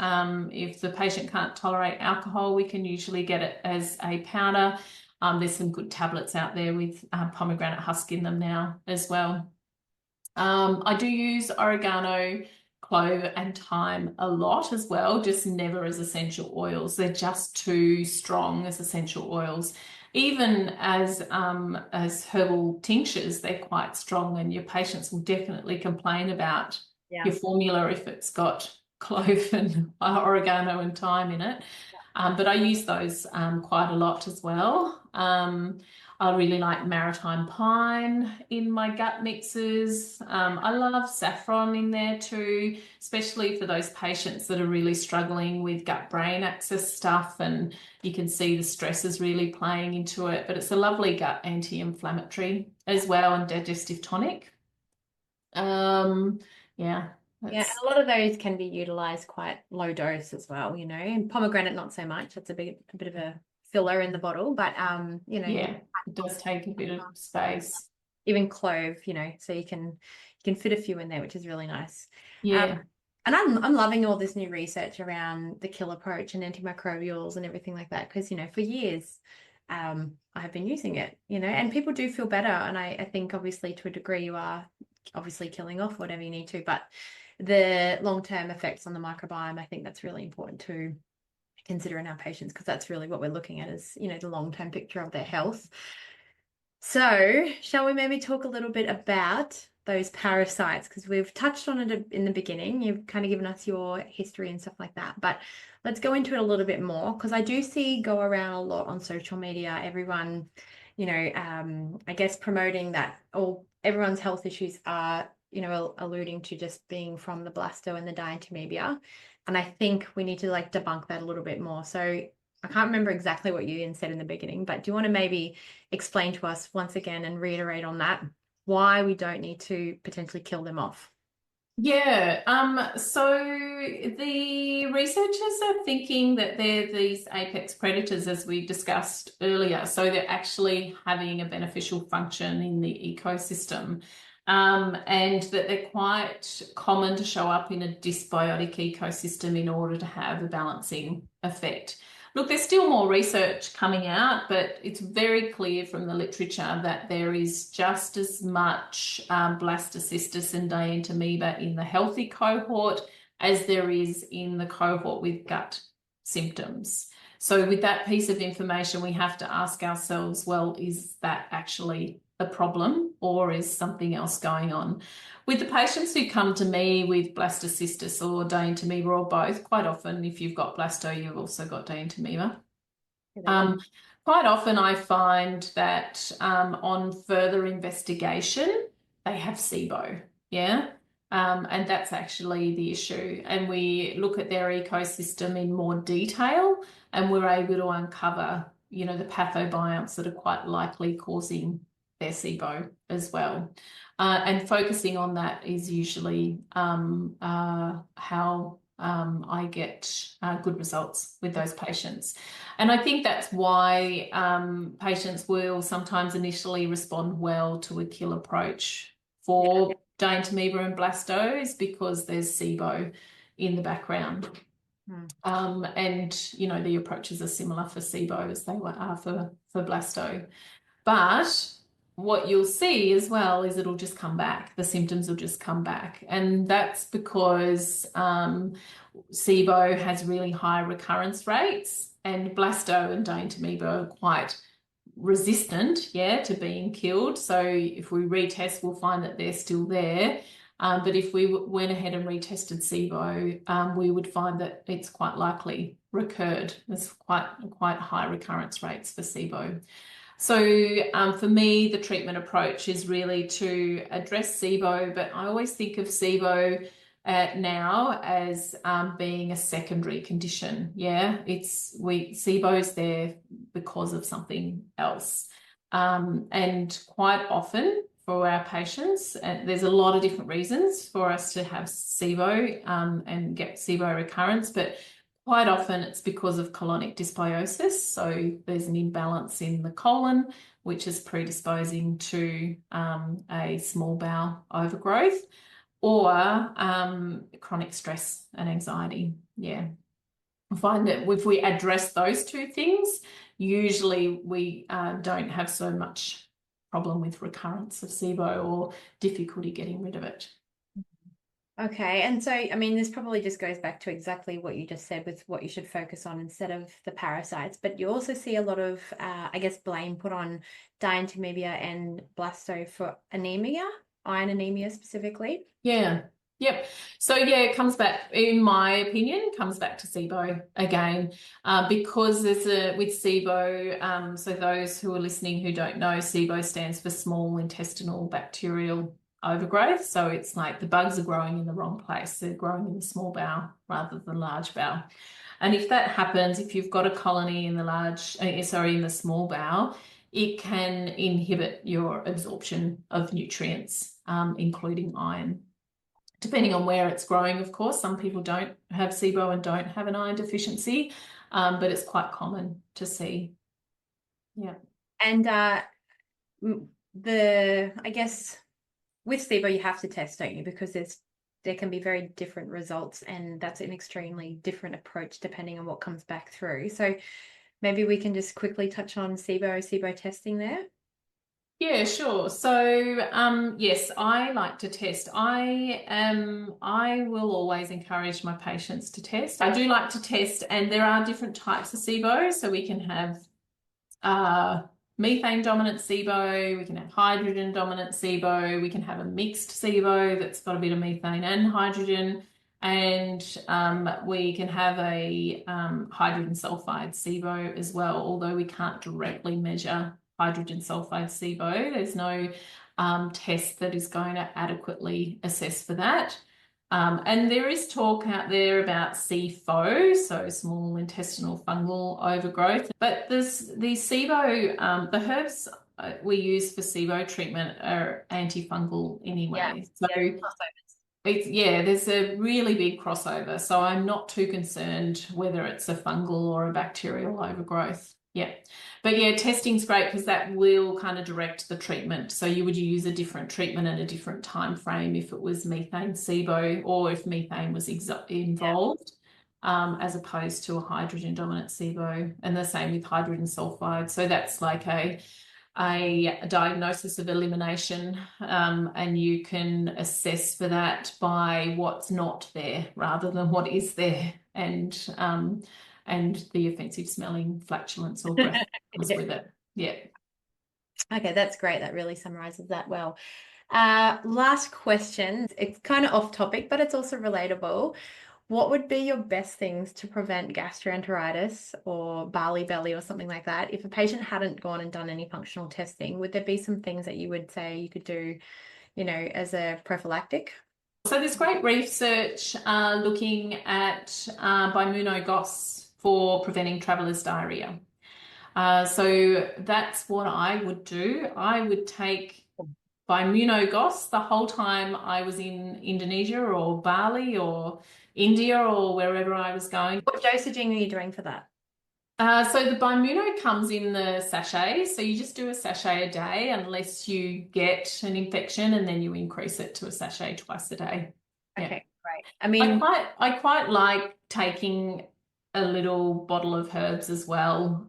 if the patient can't tolerate alcohol, we can usually get it as a powder. There's some good tablets out there with pomegranate husk in them now as well. I do use oregano, clove, and thyme a lot as well, just never as essential oils. They're just too strong as essential oils. Even as herbal tinctures, they're quite strong, and your patients will definitely complain about your formula if it's got clove and oregano and thyme in it. But I use those quite a lot as well. I really like maritime pine in my gut mixes. I love saffron in there too, especially for those patients that are really struggling with gut-brain axis stuff, and you can see the stress is really playing into it. But it's a lovely gut anti-inflammatory as well, and digestive tonic. Yeah. Yeah, and a lot of those can be utilized quite low dose as well, and pomegranate not so much. That's a bit of a filler in the bottle, but yeah, it does take a bit of space. Even clove, so you can fit a few in there, which is really nice. Yeah. And I'm loving all this new research around the kill approach and antimicrobials and everything like that, because for years I have been using it, and people do feel better. And I think obviously to a degree you are obviously killing off whatever you need to, but the long-term effects on the microbiome, I think that's really important to consider in our patients, because that's really what we're looking at is, the long-term picture of their health. So shall we maybe talk a little bit about those parasites, because we've touched on it in the beginning. You've kind of given us your history and stuff like that, but let's go into it a little bit more, because I do see go around a lot on social media, everyone, I guess promoting that everyone's health issues are, alluding to just being from the blasto and the Dientamoeba. And I think we need to debunk that a little bit more. So I can't remember exactly what you said in the beginning, but do you want to maybe explain to us once again and reiterate on that, why we don't need to potentially kill them off? Yeah, so the researchers are thinking that they're these apex predators, as we discussed earlier. So they're actually having a beneficial function in the ecosystem, and that they're quite common to show up in a dysbiotic ecosystem in order to have a balancing effect. Look, there's still more research coming out, but it's very clear from the literature that there is just as much Blastocystis and Dientamoeba in the healthy cohort as there is in the cohort with gut symptoms. So with that piece of information, we have to ask ourselves, well, is that actually a problem or is something else going on? With the patients who come to me with Blastocystis or Dientamoeba or both, quite often if you've got blasto, you've also got Dientamoeba. Quite often I find that on further investigation, they have SIBO, yeah? And that's actually the issue. And we look at their ecosystem in more detail and we're able to uncover, you know, the pathobionts that are quite likely causing their SIBO as well. And focusing on that is usually how I get good results with those patients. And I think that's why patients will sometimes initially respond well to a kill approach for Dientamoeba and Blasto, because there's SIBO in the background. And, you know, the approaches are similar for SIBO as they are for Blasto. But what you'll see as well is it'll just come back. The symptoms will just come back. And that's because SIBO has really high recurrence rates and Blasto and Dientamoeba are quite resistant, to being killed. So if we retest, we'll find that they're still there. But if we went ahead and retested SIBO, we would find that it's quite likely recurred. There's quite high recurrence rates for SIBO. So for me, the treatment approach is really to address SIBO, but I always think of SIBO now as being a secondary condition. SIBO's there because of something else. And quite often for our patients, there's a lot of different reasons for us to have SIBO and get SIBO recurrence, but quite often it's because of colonic dysbiosis. So there's an imbalance in the colon, which is predisposing to a small bowel overgrowth, or chronic stress and anxiety. I find that if we address those two things, usually we don't have so much problem with recurrence of SIBO or difficulty getting rid of it. Okay, and so, I mean, this probably just goes back to exactly what you just said with what you should focus on instead of the parasites, but you also see a lot of, I guess, blame put on Dientamoeba and Blasto for anemia, iron anemia specifically. Yep. So it comes back, in my opinion, comes back to SIBO again, because there's with SIBO, so those who are listening who don't know, SIBO stands for small intestinal bacterial overgrowth. So it's like the bugs are growing in the wrong place. They're growing in the small bowel rather than large bowel. And if that happens, if you've got a colony in the small bowel, it can inhibit your absorption of nutrients, including iron. Depending on where it's growing, of course, some people don't have SIBO and don't have an iron deficiency, but it's quite common to see. Yeah. And I guess with SIBO, you have to test, don't you? Because there can be very different results, and that's an extremely different approach depending on what comes back through. So maybe we can just quickly touch on SIBO testing there. Yeah, sure. So, yes, I like to test. I will always encourage my patients to test. I do like to test, and there are different types of SIBO. So we can have methane dominant SIBO, we can have hydrogen dominant SIBO, we can have a mixed SIBO that's got a bit of methane and hydrogen, and we can have a hydrogen sulfide SIBO as well, although we can't directly measure hydrogen sulfide SIBO. There's no test that is going to adequately assess for that. And there is talk out there about SIFO, so small intestinal fungal overgrowth. But the SIBO, the herbs we use for SIBO treatment are antifungal anyway. There's a really big crossover. So I'm not too concerned whether it's a fungal or a bacterial overgrowth. But testing's great because that will kind of direct the treatment. So you would use a different treatment at a different time frame if it was methane SIBO or if methane was involved. as opposed to a hydrogen dominant SIBO, and the same with hydrogen sulfide. So that's like a diagnosis of elimination, and you can assess for that by what's not there rather than what is there, and the offensive smelling flatulence or breath comes with it. Yeah. Okay, that's great. That really summarizes that well. Last question. It's kind of off topic, but it's also relatable. What would be your best things to prevent gastroenteritis or barley belly or something like that? If a patient hadn't gone and done any functional testing, would there be some things that you would say you could do, as a prophylactic? So there's great research looking at bimunogos for preventing traveller's diarrhea. So that's what I would do. I would take bimunogos the whole time I was in Indonesia or Bali or India or wherever I was going. What dosaging are you doing for that? So the Bimuno comes in the sachet. So you just do a sachet a day unless you get an infection, and then you increase it to a sachet twice a day. Okay, great. I mean, I quite like taking a little bottle of herbs as well,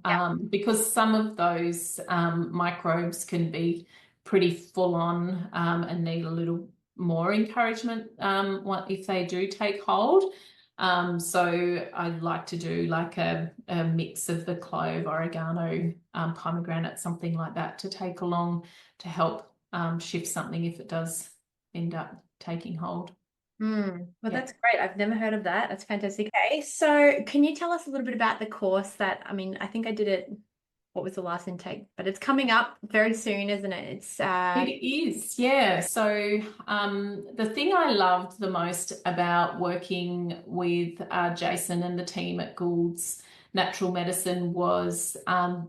because some of those microbes can be pretty full on, and need a little more encouragement if they do take hold. So I'd like to do like a mix of the clove, oregano, pomegranate, something like that to take along to help shift something if it does end up taking hold. well, that's great. I've never heard of that. That's fantastic. Okay, so can you tell us a little bit about the course that, I think I did it, what was the last intake? But it's coming up very soon, isn't it? It is, yeah. So the thing I loved the most about working with Jason and the team at Gould's Natural Medicine was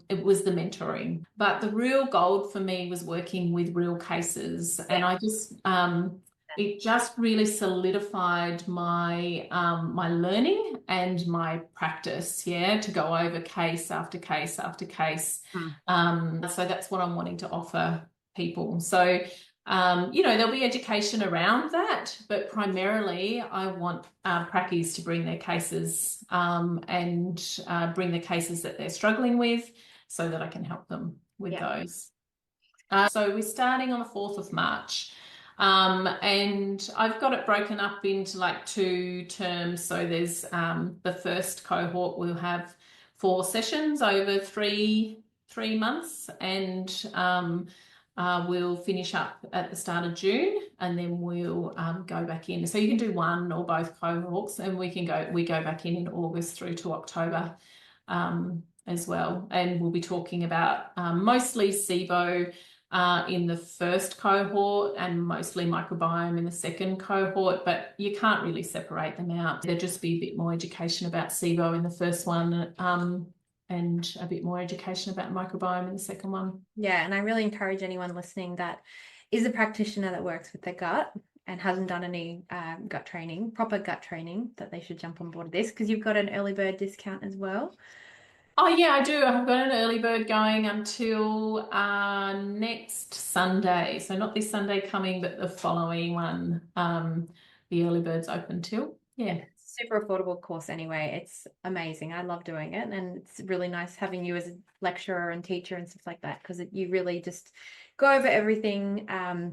it was the mentoring. But the real gold for me was working with real cases, and I just it just really solidified my my learning and my practice, to go over case after case after case. So that's what I'm wanting to offer people. So there'll be education around that, but primarily I want prackies to bring their cases and bring the cases that they're struggling with so that I can help them with those. So we're starting on the 4th of March. And I've got it broken up into like 2 terms. So there's the first cohort will have 4 sessions over three months, and we'll finish up at the start of June, and then we'll go back in. So you can do one or both cohorts, and we go back in August through to October as well. And we'll be talking about mostly SIBO in the first cohort and mostly microbiome in the second cohort, but you can't really separate them out. There'll just be a bit more education about SIBO in the first one, and a bit more education about microbiome in the second one. Yeah, and I really encourage anyone listening that is a practitioner that works with the gut and hasn't done any gut training, proper gut training, that they should jump on board this, because you've got an early bird discount as well. Oh, yeah, I do. I've got an early bird going until next Sunday. So not this Sunday coming, but the following one. The early bird's open till. Yeah. Super affordable course anyway. It's amazing. I love doing it, and it's really nice having you as a lecturer and teacher and stuff like that, because you really just go over everything. I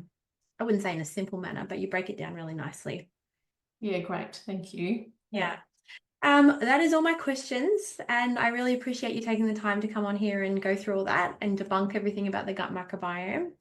wouldn't say in a simple manner, but you break it down really nicely. Yeah, great. Thank you. Yeah. That is all my questions, and I really appreciate you taking the time to come on here and go through all that and debunk everything about the gut microbiome.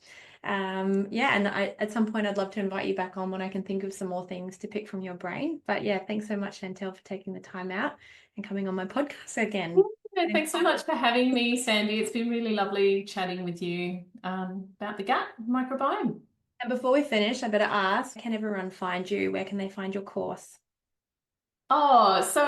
And at some point I'd love to invite you back on when I can think of some more things to pick from your brain. But yeah, thanks so much, Chantel, for taking the time out and coming on my podcast again. Yeah, thanks so much for having me, Sandy. It's been really lovely chatting with you about the gut microbiome. And before we finish, I better ask, can everyone find you? Where can they find your course? Oh, so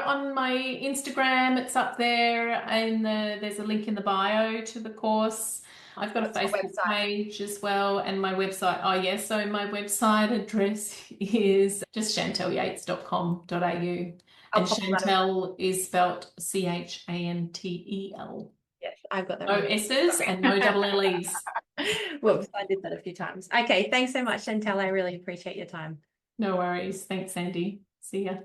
on my Instagram, it's up there, and there's a link in the bio to the course. I've got a Facebook page as well, and my website. Oh, yes. So my website address is just chantelyates.com.au. And Chantel is spelt Chantel. Yes, I've got that. No S's and no double L's. Whoops, I did that a few times. Okay, thanks so much, Chantel. I really appreciate your time. No worries. Thanks, Sandy. See ya.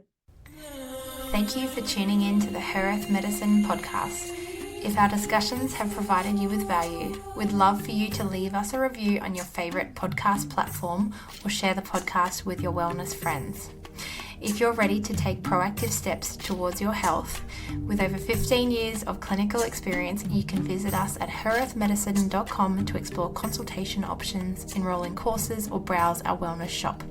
Thank you for tuning in to the Her Earth Medicine podcast. If our discussions have provided you with value, we'd love for you to leave us a review on your favourite podcast platform or share the podcast with your wellness friends. If you're ready to take proactive steps towards your health, with over 15 years of clinical experience, you can visit us at herearthmedicine.com to explore consultation options, enroll in courses, or browse our wellness shop.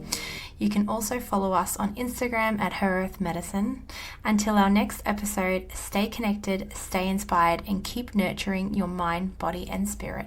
You can also follow us on Instagram at Her Earth Medicine. Until our next episode, stay connected, stay inspired, and keep nurturing your mind, body, and spirit.